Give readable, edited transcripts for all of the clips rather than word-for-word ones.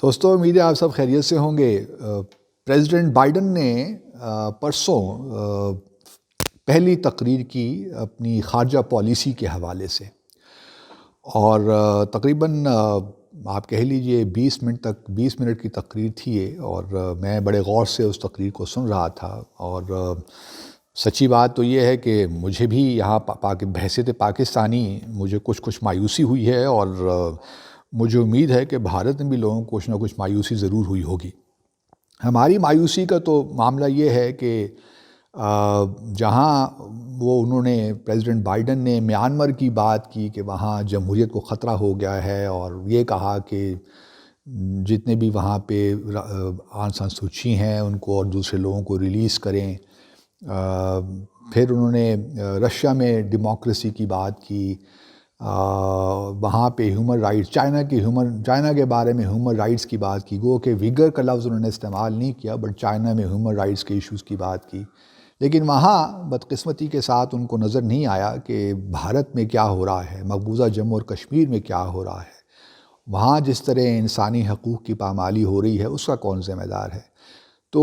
دوستو امید ہے آپ سب خیریت سے ہوں گے۔ پریزیڈنٹ بائیڈن نے پرسوں پہلی تقریر کی اپنی خارجہ پالیسی کے حوالے سے، اور تقریباً آپ کہہ لیجئے 20 منٹ کی تقریر تھی یہ، اور میں بڑے غور سے اس تقریر کو سن رہا تھا۔ اور سچی بات تو یہ ہے کہ مجھے بھی یہاں بحیثیت پاکستانی مجھے کچھ مایوسی ہوئی ہے، اور مجھے امید ہے کہ بھارت میں بھی لوگوں کو کچھ نہ کچھ مایوسی ضرور ہوئی ہوگی۔ ہماری مایوسی کا تو معاملہ یہ ہے کہ جہاں انہوں نے پریزیڈنٹ بائیڈن نے میانمار کی بات کی کہ وہاں جمہوریت کو خطرہ ہو گیا ہے، اور یہ کہا کہ جتنے بھی وہاں پہ آنگ سان سو چی ہیں ان کو اور دوسرے لوگوں کو ریلیز کریں۔ پھر انہوں نے رشیا میں ڈیموکریسی کی بات کی، وہاں پہ ہیومن رائٹس، چائنا کے بارے میں ہیومن رائٹس کی بات کی۔ گو کہ ویگر کا لفظ انہوں نے استعمال نہیں کیا، بٹ چائنا میں ہیومن رائٹس کے ایشوز کی بات کی۔ لیکن وہاں بدقسمتی کے ساتھ ان کو نظر نہیں آیا کہ بھارت میں کیا ہو رہا ہے، مقبوضہ جموں اور کشمیر میں کیا ہو رہا ہے، وہاں جس طرح انسانی حقوق کی پامالی ہو رہی ہے اس کا کون ذمہ دار ہے۔ تو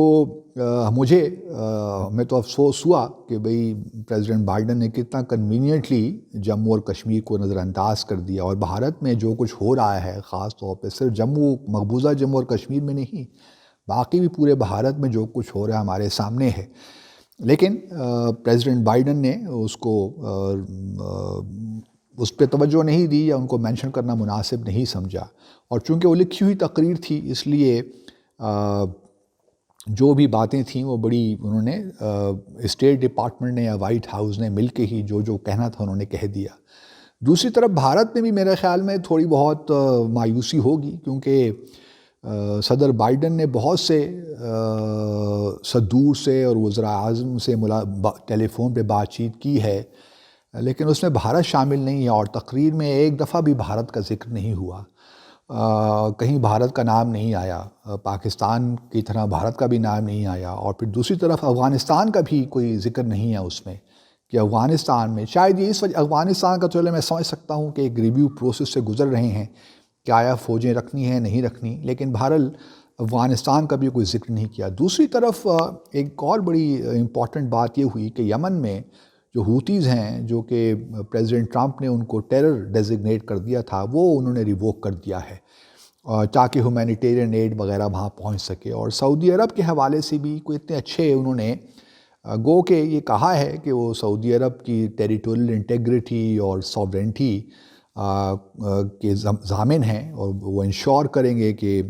میں تو افسوس ہوا کہ بھئی پریزیڈنٹ بائیڈن نے کتنا کنوینئنٹلی جموں اور کشمیر کو نظر انداز کر دیا، اور بھارت میں جو کچھ ہو رہا ہے خاص طور پہ صرف مقبوضہ جموں اور کشمیر میں نہیں، باقی بھی پورے بھارت میں جو کچھ ہو رہا ہے ہمارے سامنے ہے۔ لیکن پریزیڈنٹ بائیڈن نے اس پہ توجہ نہیں دی، یا ان کو مینشن کرنا مناسب نہیں سمجھا، اور چونکہ وہ لکھی ہوئی تقریر تھی اس لیے جو بھی باتیں تھیں وہ بڑی انہوں نے اسٹیٹ ڈپارٹمنٹ نے یا وائٹ ہاؤس نے مل کے ہی جو کہنا تھا انہوں نے کہہ دیا۔ دوسری طرف بھارت میں بھی میرے خیال میں تھوڑی بہت مایوسی ہوگی، کیونکہ صدر بائیڈن نے بہت سے صدور سے اور وزراء اعظم سے ٹیلی فون پہ بات چیت کی ہے، لیکن اس میں بھارت شامل نہیں ہے، اور تقریر میں ایک دفعہ بھی بھارت کا ذکر نہیں ہوا، کہیں بھارت کا نام نہیں آیا، پاکستان کی طرح بھارت کا بھی نام نہیں آیا، اور پھر دوسری طرف افغانستان کا بھی کوئی ذکر نہیں ہے اس میں، کہ افغانستان میں شاید یہ اس وجہ افغانستان کا چلے میں سمجھ سکتا ہوں کہ ایک ریویو پروسیس سے گزر رہے ہیں کہ آیا فوجیں رکھنی ہیں نہیں رکھنی، لیکن بہرحال افغانستان کا بھی کوئی ذکر نہیں کیا۔ دوسری طرف ایک اور بڑی امپورٹنٹ بات یہ ہوئی کہ یمن میں جو ہوتیز ہیں، جو کہ پریزیڈنٹ ٹرمپ نے ان کو ٹیرر ڈیزگنیٹ کر دیا تھا، وہ انہوں نے ریووک کر دیا ہے، تاکہ ہیومینیٹیرین ایڈ وغیرہ وہاں پہنچ سکے۔ اور سعودی عرب کے حوالے سے بھی کوئی اتنے اچھے انہوں نے گو کہ یہ کہا ہے کہ وہ سعودی عرب کی ٹیریٹوریل انٹیگریٹی اور ساورینٹی کے ضامن ہیں، اور وہ انشور کریں گے کہ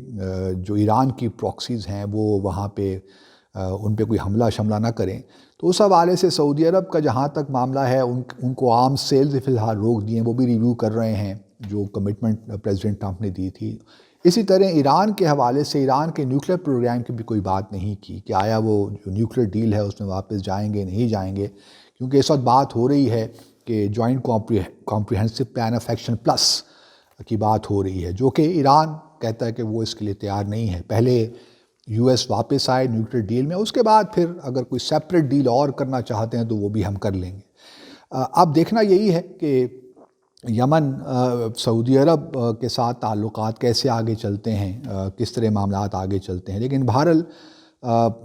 جو ایران کی پراکسیز ہیں وہ وہاں پہ ان پہ کوئی حملہ نہ کریں۔ تو اس حوالے سے سعودی عرب کا جہاں تک معاملہ ہے، ان کو عام سیلز فی الحال روک دیے، وہ بھی ریویو کر رہے ہیں جو کمٹمنٹ پریزیڈنٹ ٹرمپ نے دی تھی۔ اسی طرح ایران کے حوالے سے ایران کے نیوکلیر پروگرام کی بھی کوئی بات نہیں کی کہ آیا وہ جو نیوکلیر ڈیل ہے اس میں واپس جائیں گے نہیں جائیں گے، کیونکہ اس وقت بات ہو رہی ہے کہ joint comprehensive plan of action plus کی بات ہو رہی ہے، جو کہ ایران کہتا ہے کہ وہ اس کے لیے تیار نہیں ہے۔ پہلے یو ایس واپس آئے نیوکلیر ڈیل میں، اس کے بعد پھر اگر کوئی سیپریٹ ڈیل اور کرنا چاہتے ہیں تو وہ بھی ہم کر لیں گے۔ اب دیکھنا یہی ہے کہ یمن سعودی عرب کے ساتھ تعلقات کیسے آگے چلتے ہیں، کس طرح معاملات آگے چلتے ہیں۔ لیکن بہرحال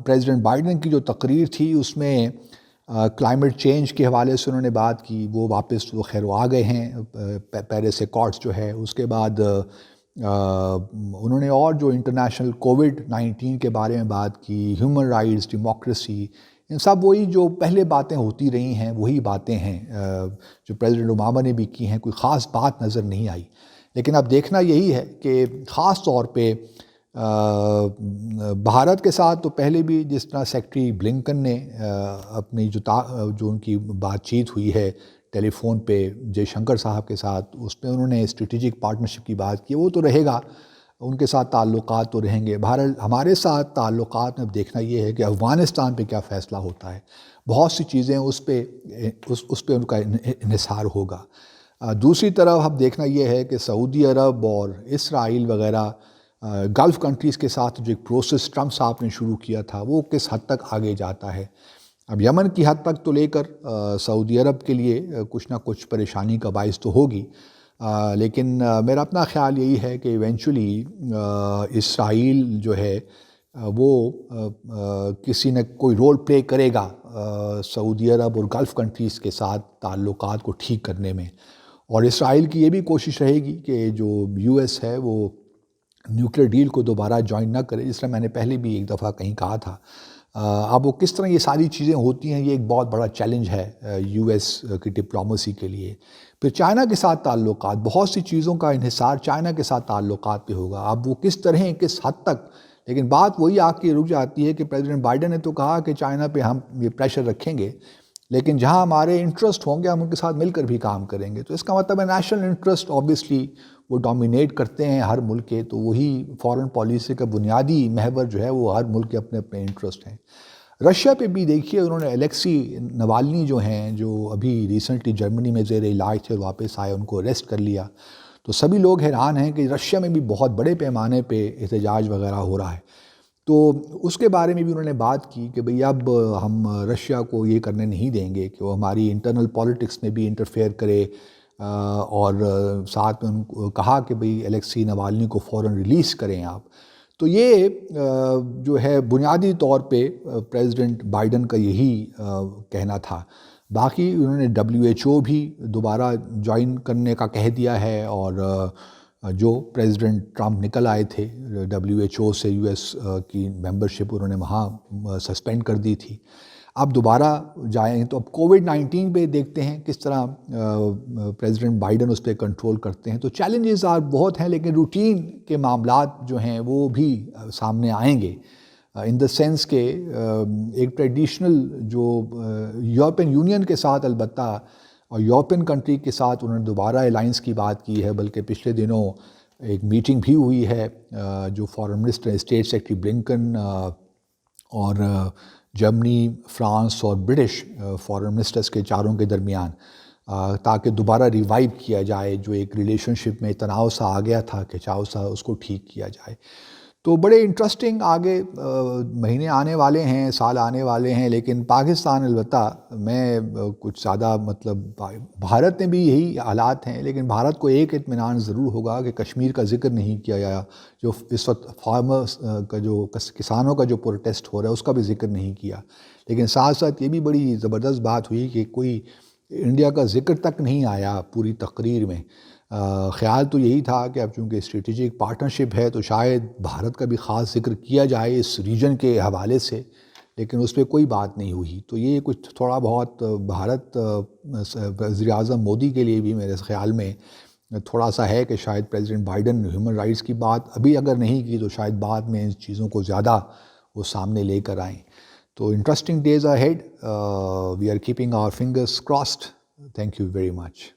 پریزیڈنٹ بائیڈن کی جو تقریر تھی اس میں کلائمیٹ چینج کے حوالے سے انہوں نے بات کی، وہ واپس خیر وہ آ گئے ہیں پیرس ایکارڈز جو ہے، اس کے بعد انہوں نے اور جو انٹرنیشنل کووڈ-19 کے بارے میں بات کی، ہیومن رائٹس، ڈیموکریسی، ان سب وہی جو پہلے باتیں ہوتی رہی ہیں وہی باتیں ہیں جو پریزیڈنٹ اوباما نے بھی کی ہیں، کوئی خاص بات نظر نہیں آئی۔ لیکن اب دیکھنا یہی ہے کہ خاص طور پہ بھارت کے ساتھ تو پہلے بھی جس طرح سیکٹری بلنکن نے اپنی جو ان کی بات چیت ہوئی ہے ٹیلی فون پہ جے شنکر صاحب کے ساتھ، اس پہ انہوں نے اسٹریٹجک پارٹنرشپ کی بات کی، وہ تو رہے گا، ان کے ساتھ تعلقات تو رہیں گے۔ بہرحال ہمارے ساتھ تعلقات میں اب دیکھنا یہ ہے کہ افغانستان پہ کیا فیصلہ ہوتا ہے، بہت سی چیزیں اس پہ ان کا انحصار ہوگا۔ دوسری طرف اب دیکھنا یہ ہے کہ سعودی عرب اور اسرائیل وغیرہ گلف کنٹریز کے ساتھ جو ایک پروسیس ٹرمپ صاحب نے شروع کیا تھا وہ کس حد تک آگے جاتا ہے۔ اب یمن کی حد تک تو لے کر سعودی عرب کے لیے کچھ نہ کچھ پریشانی کا باعث تو ہوگی، لیکن میرا اپنا خیال یہی ہے کہ ایونچولی اسرائیل جو ہے وہ کسی نہ کوئی رول پلے کرے گا سعودی عرب اور گلف کنٹریز کے ساتھ تعلقات کو ٹھیک کرنے میں، اور اسرائیل کی یہ بھی کوشش رہے گی کہ جو یو ایس ہے وہ نیوکلیر ڈیل کو دوبارہ جوائن نہ کرے، جس طرح میں نے پہلے بھی ایک دفعہ کہیں کہا تھا۔ اب وہ کس طرح یہ ساری چیزیں ہوتی ہیں، یہ ایک بہت بڑا چیلنج ہے یو ایس کی ڈپلومیسی کے لیے۔ پھر چائنا کے ساتھ تعلقات، بہت سی چیزوں کا انحصار چائنا کے ساتھ تعلقات پہ ہوگا۔ اب وہ کس طرح کس حد تک، لیکن بات وہی آ کے رک جاتی ہے کہ پریزیڈنٹ بائیڈن نے تو کہا کہ چائنا پہ ہم یہ پریشر رکھیں گے، لیکن جہاں ہمارے انٹرسٹ ہوں گے ہم ان کے ساتھ مل کر بھی کام کریں گے۔ تو اس کا مطلب ہے نیشنل انٹرسٹ آبویسلی وہ ڈومینیٹ کرتے ہیں ہر ملک کے، تو وہی فارن پالیسی کا بنیادی محور جو ہے وہ ہر ملک کے اپنے اپنے انٹرسٹ ہیں۔ رشیا پہ بھی دیکھیے، انہوں نے الیکسی نوالنی جو ہیں، جو ابھی ریسنٹلی جرمنی میں زیر علاج تھے اور واپس آئے، ان کو اریسٹ کر لیا۔ تو سبھی لوگ حیران ہیں کہ رشیا میں بھی بہت بڑے پیمانے پہ احتجاج وغیرہ ہو رہا ہے۔ تو اس کے بارے میں بھی انہوں نے بات کی کہ بھئی اب ہم رشیا کو یہ کرنے نہیں دیں گے کہ وہ ہماری انٹرنل پالیٹکس میں بھی انٹرفیئر کرے، اور ساتھ میں ان کو کہا کہ بھئی الیکسی نوالنی کو فوراً ریلیز کریں آپ۔ تو یہ جو ہے بنیادی طور پہ پریزیڈنٹ بائیڈن کا یہی کہنا تھا۔ باقی انہوں نے WHO بھی دوبارہ جوائن کرنے کا کہہ دیا ہے، اور جو پریزیڈنٹ ٹرمپ نکل آئے تھے WHO سے، یو ایس کی ممبرشپ انہوں نے وہاں سسپینڈ کر دی تھی، اب دوبارہ جائیں۔ تو اب کووڈ-19 پہ دیکھتے ہیں کس طرح پریزیڈنٹ بائیڈن اس پہ کنٹرول کرتے ہیں۔ تو چیلنجز بہت ہیں، لیکن روٹین کے معاملات جو ہیں وہ بھی سامنے آئیں گے، ان دا سینس کہ ایک ٹریڈیشنل جو یورپین یونین کے ساتھ، البتہ اور یورپین کنٹری کے ساتھ انہوں نے دوبارہ الائنس کی بات کی ہے، بلکہ پچھلے دنوں ایک میٹنگ بھی ہوئی ہے جو foreign minister state secretary Blinken اور جرمنی، فرانس اور برٹش فارن منسٹرز کے چاروں کے درمیان، تاکہ دوبارہ ریوائیو کیا جائے جو ایک ریلیشن شپ میں تناؤ سا آ گیا تھا، کھچاؤ سا، اس کو ٹھیک کیا جائے۔ تو بڑے انٹرسٹنگ آگے مہینے آنے والے ہیں، سال آنے والے ہیں، لیکن پاکستان البتہ میں کچھ زیادہ بھارت میں بھی یہی حالات ہیں، لیکن بھارت کو ایک اطمینان ضرور ہوگا کہ کشمیر کا ذکر نہیں کیا گیا، جو اس وقت فارمرز کا جو کسانوں کا جو پروٹیسٹ ہو رہا ہے اس کا بھی ذکر نہیں کیا، لیکن ساتھ ساتھ یہ بھی بڑی زبردست بات ہوئی کہ کوئی انڈیا کا ذکر تک نہیں آیا پوری تقریر میں۔ خیال تو یہی تھا کہ اب چونکہ اسٹریٹجک پارٹنرشپ ہے تو شاید بھارت کا بھی خاص ذکر کیا جائے اس ریجن کے حوالے سے، لیکن اس پہ کوئی بات نہیں ہوئی۔ تو یہ کچھ تھوڑا بہت بھارت وزیر اعظم مودی کے لیے بھی میرے خیال میں تھوڑا سا ہے کہ شاید پریزیڈنٹ بائیڈن ہیومن رائٹس کی بات ابھی اگر نہیں کی تو شاید بعد میں ان چیزوں کو زیادہ وہ سامنے لے کر آئیں۔ تو interesting days are ahead, we are keeping our fingers crossed. Thank you very much.